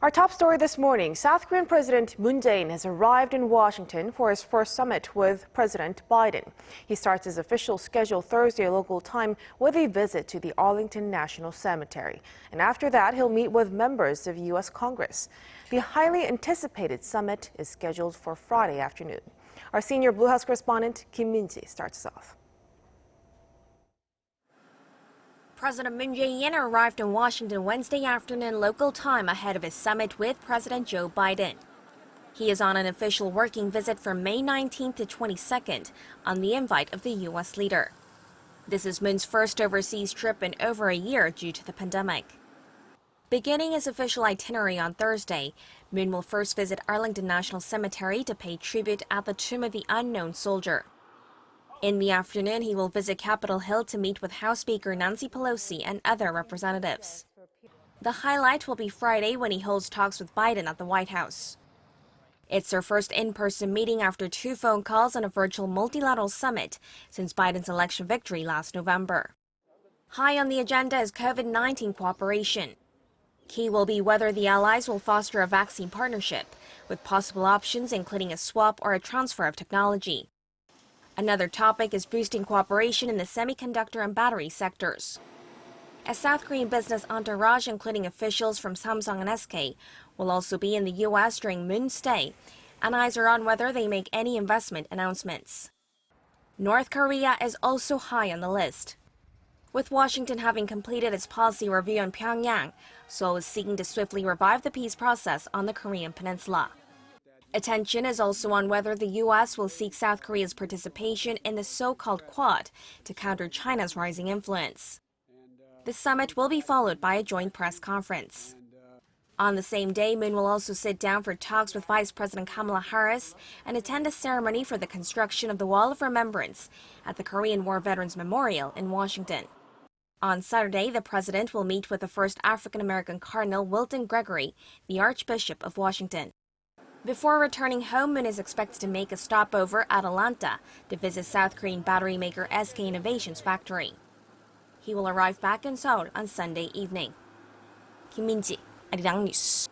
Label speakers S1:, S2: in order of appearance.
S1: Our top story this morning, South Korean President Moon Jae-in has arrived in Washington for his first summit with President Biden. He starts his official schedule Thursday local time with a visit to the Arlington National Cemetery. And after that, he'll meet with members of U.S. Congress. The highly anticipated summit is scheduled for Friday afternoon. Our senior Blue House correspondent Kim Min-ji starts us off.
S2: President Moon Jae-in arrived in Washington Wednesday afternoon local time ahead of his summit with President Joe Biden. He is on an official working visit from May 19th to 22nd on the invite of the U.S. leader. This is Moon's first overseas trip in over a year due to the pandemic. Beginning his official itinerary on Thursday, Moon will first visit Arlington National Cemetery to pay tribute at the Tomb of the Unknown Soldier. In the afternoon, he will visit Capitol Hill to meet with House Speaker Nancy Pelosi and other representatives. The highlight will be Friday when he holds talks with Biden at the White House. It's their first in-person meeting after 2 phone calls and a virtual multilateral summit since Biden's election victory last November. High on the agenda is COVID-19 cooperation. Key will be whether the allies will foster a vaccine partnership, with possible options including a swap or a transfer of technology. Another topic is boosting cooperation in the semiconductor and battery sectors. A South Korean business entourage, including officials from Samsung and SK, will also be in the U.S. during Moon's stay, and eyes are on whether they make any investment announcements. North Korea is also high on the list. With Washington having completed its policy review on Pyongyang, Seoul is seeking to swiftly revive the peace process on the Korean peninsula. Attention is also on whether the U.S. will seek South Korea's participation in the so-called Quad to counter China's rising influence. The summit will be followed by a joint press conference. On the same day, Moon will also sit down for talks with Vice President Kamala Harris and attend a ceremony for the construction of the Wall of Remembrance at the Korean War Veterans Memorial in Washington. On Saturday, the president will meet with the first African-American Cardinal Wilton Gregory, the Archbishop of Washington. Before returning home, Moon is expected to make a stopover at Atlanta to visit South Korean battery maker SK Innovation's factory. He will arrive back in Seoul on Sunday evening. Kim Min-ji, Arirang News.